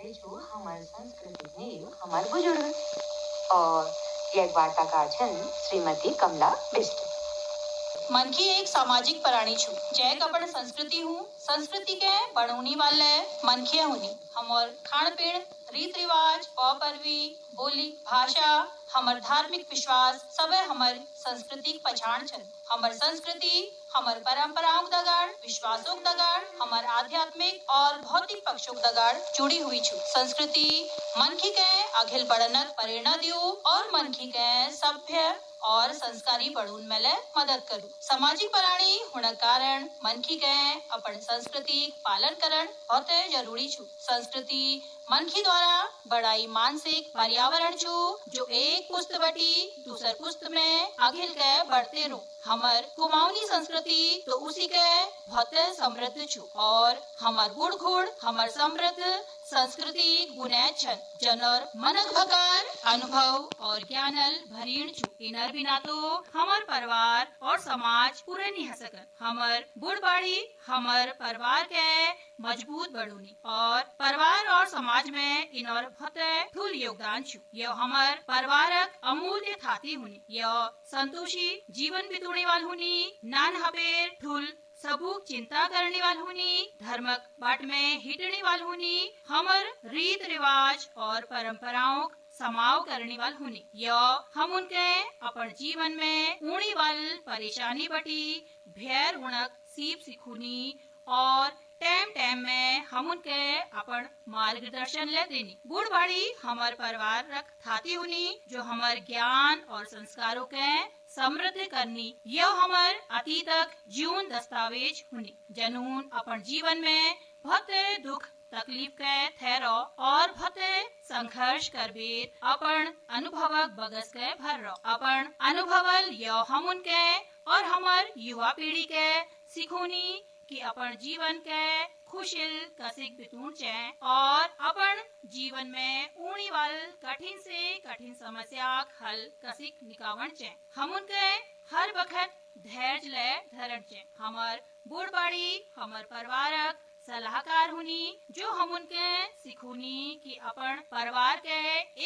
जो हमारे संस्कृति में हमारे बुजुर्ग और एक वार्ता का छन श्रीमती कमला बिष्ट। मन की एक सामाजिक प्राणी छु जय कपड़ संस्कृति हूँ संस्कृति के बनौनी वाले मन की हुनी हमर खान पीन रीत रिवाज परवी बोली भाषा हमर धार्मिक विश्वास सब हमर संस्कृति पहचान छन। हमर संस्कृति हमर परंपराओं दगाड़ विश्वासों दगाड़ हमर आध्यात्मिक और भौतिक पक्षों दगाड़ जुड़ी हुई छु। संस्कृति मनखी के अघिल बढ़नक प्रेरणा दियो और मनखी के सभ्य और संस्कारी बढ़ून मेले मदद करूं। सामाजिक प्राणी होने कारण मनखी के अपन संस्कृति पालन करण बहुत जरूरी छु। संस्कृति मनखी द्वारा बड़ाई मानसिक पर्यावरण छु जो एक पुस्त बटी दूसर पुस्त में अघिल के बढ़ते रू। हमर कुमाऊनी संस्कृति तो उसी के बहुत समृद्ध छु और हमर गुड़ घुड़ हमर समृद्ध संस्कृति गुने छन जनर मनक भकार अनुभव और ज्ञानल भरीण छु। इनर बिना तो हमर परिवार और समाज पूरे नहीं हो सकत। हमर बुढ़बाड़ी हमर परिवार के मजबूत बढ़ूनी और परिवार और समाज में इनर बहुत ठूल योगदान छु। यो हमर परिवारक अमूल्य थाती हुनी यो संतोषी जीवन बितुने वाल हुनी नान हबेर ठूल सबूक चिंता करने वाल हुनी धर्मक बाट में हिटने वाल हुनी हमर रीत रिवाज और परंपराओं समाव करने वाल हुनी यो हम उनके अपन जीवन में ऊणी वाल परेशानी बटी भेर उणक सीप सिखुनी और टाइम टाइम में हम उनके अपन मार्गदर्शन ले देनी। बूढ़बाड़ी हमार परिवार रख थाती हुनी जो हमार ज्ञान और संस्कारों के समृद्ध करनी यह हमार अतीतक जीवन दस्तावेज हुनी जनून अपन जीवन में बहुत दुख तकलीफ के ठहरो और बहुत संघर्ष करबीर अपन अनुभवक बगस के भर रो अपन अनुभवल यो हम उनके और हमार युवा पीढ़ी के सिखोनी कि अपन जीवन के खुशिल कसिक बितून चे और अपन जीवन में ऊणी वाल कठिन से कठिन समस्या हल कसिक निकावन चे हम उनके हर वक्त धैर्य ले धरण चे हमार बूढ़बाड़ी हमार परिवारक सलाहकार हुनी जो हम उनके सिखुनी कि अपन परिवार के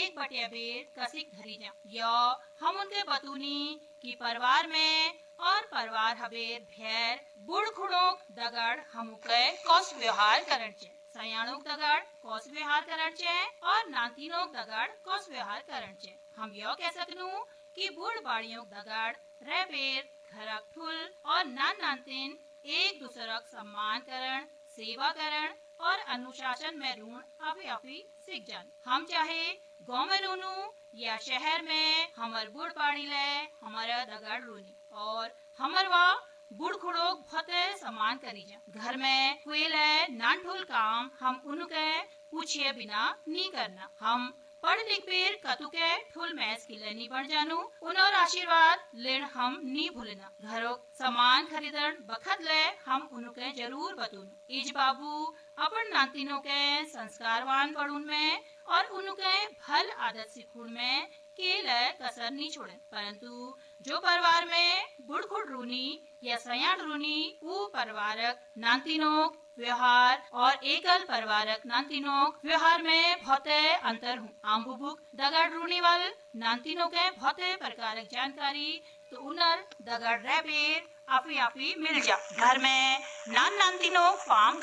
एक बटिया बेर कसिक धरी जा यो हम उनके बतूनी कि परिवार में और परिवार हबेर भैर बुढ़ खुड़ोक दगड़ हमुके कौस व्यवहार करण चे सयाणोक दगड़ कौस व्यवहार करण चे और नातिनोक दगड़ कौस व्यवहार करण चे। हम यो कह सकनू कि बूढ़ बाड़ियों दगड़ रह बेर घरक ठुल और नान नानतिन एक दूसरक सम्मान करण सेवा करण और अनुशासन में ऋण अभी सीख जान। हम चाहे गाँव में रूनू या शहर में हमार बूढ़ बाड़ी ले हमारा दगड़ रूनी और हमर वा बुढ़ खुड़ोक बहुत सम्मान करी जा। घर में कोई ले नान ठोल काम हम उनके पूछे बिना नहीं करना। हम पढ़ लिख पेर कतु के ठुल मैस की लेनी बढ़ जानू उनर आशीर्वाद लेन हम नहीं भूलना। घरों सामान खरीदन बखत ले हम उनके जरूर बतूनु इज बाबू अपन नातिनों के संस्कारवान पढ़ुन में और उनके भल आदत सिखुन में के लिए कसर नहीं छोड़े। परंतु जो परिवार में बुढ़खुड़ रूनी या सयाण रूनी वो परिवारक नातिनों व्यवहार और एकल परिवारक नातिनों व्यवहार में बहुत अंतर हूँ। आम्बुबुक दगड़ रूनी वाल नातिनों के बहुत प्रकारक जानकारी तो उनर दगड़ रह बेर आपी मिल जा। घर में नान नातिनों फार्म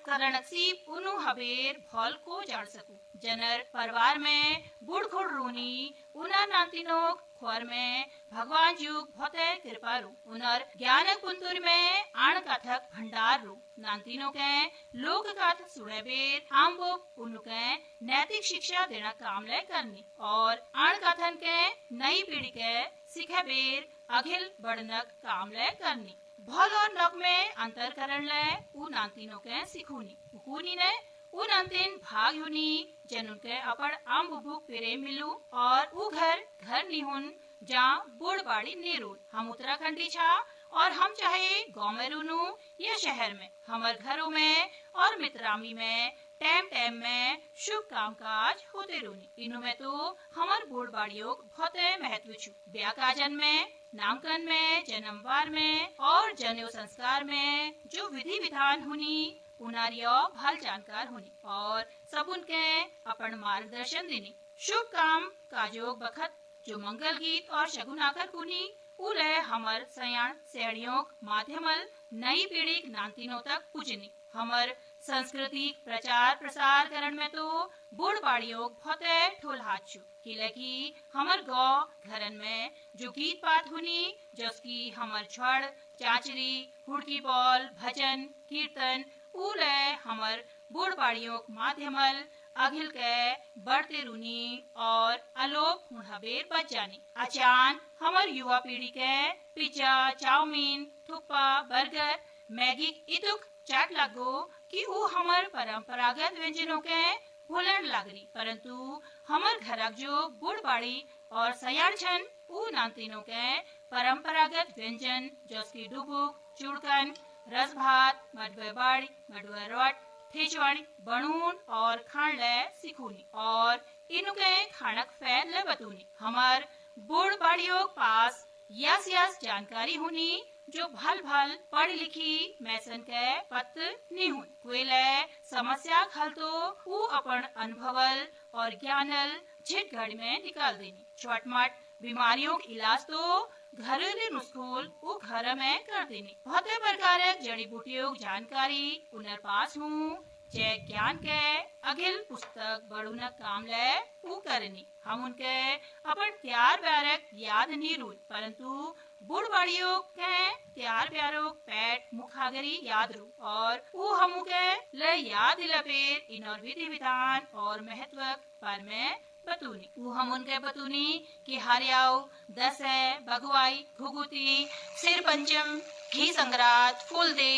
करण सीप उनु हबेर भौल को जान सकू। जनर परिवार में बुढ़ खुड़ रूनी उना नातिनों खोर में भगवान जुग बहुत कृपा रू उनर ज्ञान कुंतुर में आण कथक भंडार रू नातिनों के लोक कथ सुने बेर आम्बो उनके नैतिक शिक्षा देना काम ले करनी और आण कथन के नई पीढ़ी के सिखे बेर अघिल बढ़नक काम ले करनी। भल और नक में अंतर करण ले उ नातिनों के सिखुनी उकुनी ने उन अंतिम भाग हुनी जन उनके अपन आम बुबुक पेरे मिलू और उ घर निहुन जहाँ बूढ़ बाड़ी नेरू। हम उत्तराखंडी छा और हम चाहे गाँव में रूनू या शहर में हमार घरों में और मित्रामी में टाइम में शुभ काम काज होते रूनी इनमें में तो हमार बूढ़ बाड़ियों बहुत महत्व छु। ब्याह काजन में नामकरण में जन्मवार में और जनेऊ संस्कार में जो विधि विधान हुनी उनारियो भल जानकार होनी और सब उनके अपन मार्गदर्शन देनी। शुभ काम काजोग बखत जो मंगल गीत और शगुन आकर कुनी उले हमर सयान सेड़ियों माध्यमल नई पीढ़ी नांतिनों तक पूजनी। हमर संस्कृति प्रचार प्रसार करण में तो बूढ़ बाड़ियों बहुत ठोल हाथ छू कि हमर गाँव घरन में जो गीत बात हुनी जसकी हमर छड़ चाचरी हुड़की बॉल भजन कीर्तन उले हमर बूढ़ बाड़ियों माध्यमल अघिल के बढ़ते रुनी और अलोप हुड़हबेर बच जानी। अचान हमर युवा पीढ़ी के pizza chowmein thukpa burger Maggi इतुक चाट लागो कि ऊ हमर परंपरागत व्यंजनों के भूलन लागरी, परंतु हमर घरक जो बूढ़ बाड़ी और सयान छन ऊ नांतिनों के परंपरागत व्यंजन जसकी डुबुक चुड़कन रस भात मडवे बाड़ी मडवे रोट ठेचवाड़ी बनून और खान ले सिखूनी और इनुके खानक फैल ले बतूनी। हमर बूढ़ बाड़ियों पास यस जानकारी हुनी जो भल भल पढ़ लिखी मैसन के पत्र नहीं हुई कोई ले समस्या खल तो ऊ अपन अनुभवल और ज्ञानल झिट घड़ी में निकाल देनी। छोटमट बीमारियों के इलाज तो घरेलू नुस्खोल ऊ घर में कर देनी। बहुत प्रकार जड़ी बूटियों जानकारी उनर पास हूँ जय ज्ञान के अघिल पुस्तक बड़ून काम ले ऊ करनी। हम उनके अपन त्यार ब्यारक याद नहीं रूल परंतु बूढ़ बाड़ियों के त्यार ब्यारों पैट मुखागरी याद रू और ऊ हमू के ले याद लपेर इन और विधि विधान और महत्व पर में बतूनी। ऊ हम उनके बतूनी कि हरियाव दस है भगवाई घुगुती सिर पंचम घी संग्रात फूल दे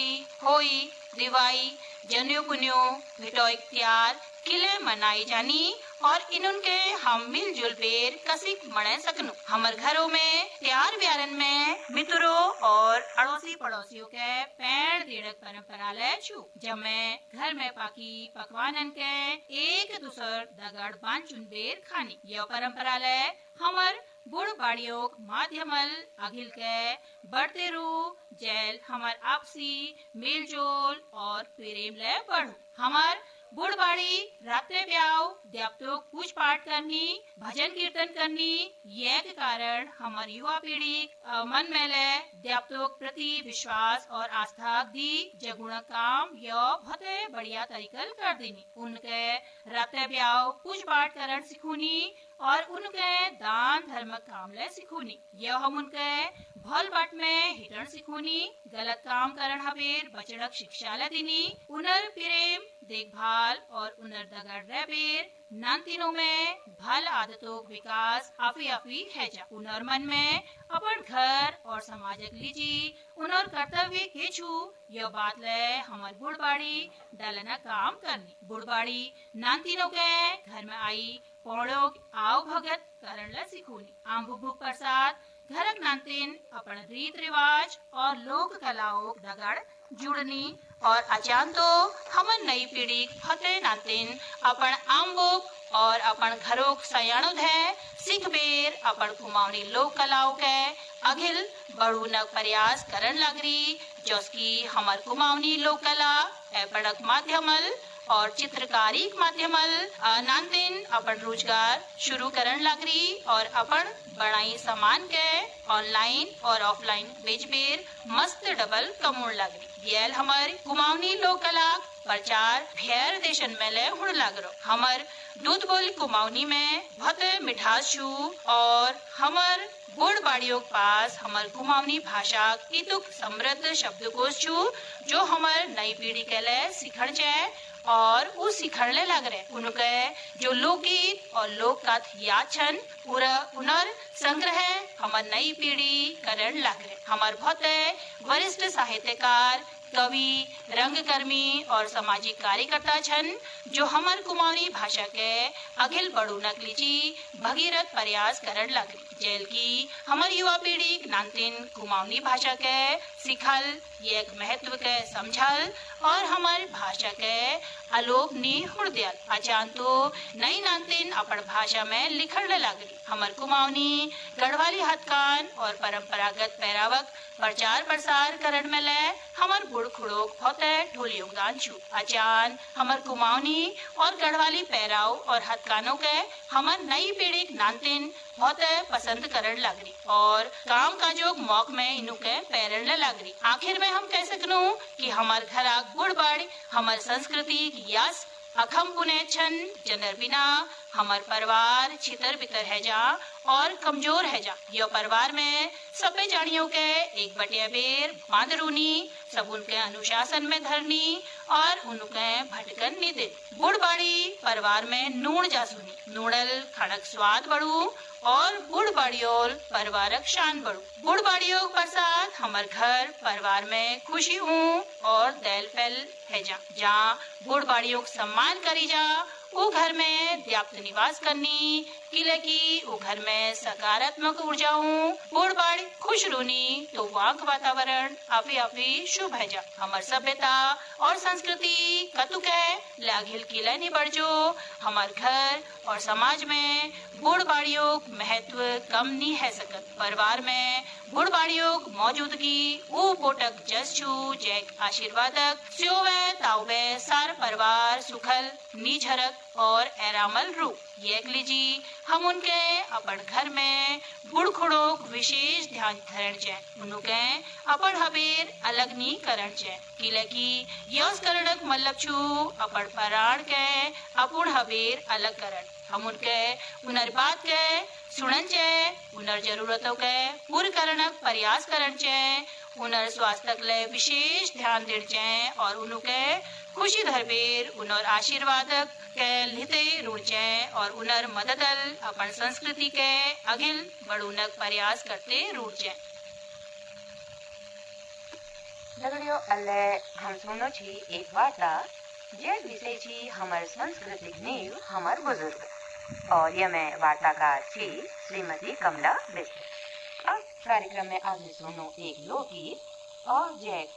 होई दिवाई जन्यो पुन्यो भिटो इख्तियार किले मनाई जानी और इनके हम मिलजुल पेर कसिक मणे सकनु। हमर घरों में त्यार ब्यारन में मित्रों और अड़ोसी पड़ोसियों के पैर देड़क परंपरा ले छू जब मैं घर में पाकी पकवानन के एक दूसर दगड़ बांध चुनबेर खानी। यह परंपरा ले हमर बूढ़ बाड़ियों माध्यमल अघिल के बढ़ते रू जैल हमर आपसी मेलजोल और प्रेम ले बढ़ू। हमर बूढ़ बाड़ी रात्रे ब्याव देवतों पूज पाठ करनी भजन कीर्तन करनी ये के कारण हमार युवा पीढ़ी मन में ले देवतों प्रति विश्वास और आस्था दी जगुण काम यो बहुत बढ़िया तरीकल कर देनी। उनके रात्रे ब्याव पूज पाठ करण सिखूनी और उनके दान धर्म काम ले सिखूनी। यह हम उनके भल बाट में हिटन सिखूनी गलत काम करण हबेर बचड़क शिक्षा ले दीनी। उनर प्रेम देखभाल और उनर दगड़ रेबेर नांतिनों में भल आदतों विकास आपी है जा। उनर मन में अपन घर और समाजक लीजी उनर कर्तव्य के छू यह बात ले हमार बुढ़बाड़ी डालना काम करनी। बुढ़बाड़ी नांतिनों के घर में आई पौड़ों आओ भगत करण ला सिखूनी। आम बुक प्रसाद घरक नांतिन अपन रीत रिवाज और लोक कलाओं दगड़ जुड़नी और अचान तो हमन नई पीढ़ी फते नातिन अपन आम बुक और अपन घरों सयाणुद है सिख बेर अपन कुमावनी लोक कलाओं के अघिल बड़ू न प्रयास करन लगरी जोसकी हमार कुमावनी लोक कला एपड़क माध्यमल और चित्रकारी माध्यमल नांतिन अपन रोजगार शुरू करन लगरी और अपन बनाई सामान के ऑनलाइन और ऑफलाइन बेच बेर मस्त डबल कमोड़ लगरी। येल हमार कुमावनी लोक कला प्रचार भेर देशन में ले हुण लगरो। हमार दूध बोल कुमावनी में बहुत मिठास छू और हमार बूढ़ बाड़ियों के पास हमार कुमावनी भाषा इतुक समृद्ध शब्दकोश छू जो हमार नई पीढ़ी के लिए सिखण जाए और वो सिखड़ने लग रहे। उनके जो लोकगीत और लोक कथा याद छन पूरा उनर संग्रह हमार नई पीढ़ी करण लग रहे। हमार बहुत वरिष्ठ साहित्यकार कवि रंगकर्मी और सामाजिक कार्यकर्ता छन जो हमार कुमावनी भाषा के अखिल बड़ू नकलीची भगीरथ प्रयास करण लगी। जेल की हमार युवा पीढ़ी नांतिन कुमावनी भाषा के सिखल एक महत्व के समझल और हमार भाषा के अलोप नी हुड़दयाल अचान तो नई नानतीन अपन भाषा में लिखने लागली। हमर कुमाऊनी गढ़वाली हथकान और परंपरागत पहरावक प्रचार प्रसार करण में ले हमर बुढ़ खुड़ोक बहुत ढोल योगदान छू। अचान हमर कुमाऊनी और गढ़वाली पहराव और हथकानों के हमर नई पीढ़ी नानतीन बहुत पसंद करण लागरी और काम काजोग मौक में इनु के पैरण लागरी। आखिर में हम कह सकनू कि हमार घर बुढ़ बाड़ी हमर संस्कृति की यास अखम पुने छन जनर बिना हमार परिवार छितर बितर है जा और कमजोर है जा। यो परिवार में सबे जानियों के एक बटिया बेर बांदरूनी सब उनके अनुशासन में धरनी और उनके भटकन नहीं दे। बुढ़ बाड़ी परिवार में नूण जासुनी नूड़ल खड़क स्वाद बढ़ू और बुढ़ बाड़ियोल परिवारक शान बढ़ू। बुढ़ बाड़ियों प्रसाद हमार घर परिवार में खुशी हूँ और दैल फैल है जा बुढ़ बाड़ियों सम्मान करी जा वो घर में व्याप्त निवास करनी किले की वो घर में सकारात्मक ऊर्जा हूँ। बुढ़ बाड़ी खुश रोनी तो वाक वातावरण अभी शुभ है जा। हमार सभ्यता और संस्कृति कतुक है लागिल किले नहीं बढ़ जो हमार घर और समाज में बुढ़ बाड़ियों महत्व कम नहीं है सकत। परिवार में बुढ़ बाड़ियों मौजूदगी वो पोटक जस छू जैक आशीर्वादक स्योवे तावे सार परिवार सुखल निझरक और एरामल रूप ये लीजी हम उनके अपन घर में बुढ़ खुड़ों विशेष ध्यान धरण चे उनके अपन हबेर अलग नी करण चे किले की यस करणक मतलब छू अपन पराण के अपन हबेर अलग करण हम उनके उनर बात के सुनन चे उनर जरूरतों के पूर्ण करणक प्रयास करण चे उनर स्वास्थ्य ले विशेष ध्यान देण चे और उनके खुशी धरबेर उनर आशीर्वादक के लिते रुचे और उनर मददल अपन संस्कृति के अगिल बढ़ुनक प्रयास करते रुचे। दगड़ियों अल्ले हम सुनो छी एक वार्ता जे विषय छी हमार सांस्कृतिक नींव हमार बुजुर्ग और यह में वार्ताकार छी श्रीमती कमला बिष्ट। अब कार्यक्रम में आगे सुनो एक लोकगीत और जय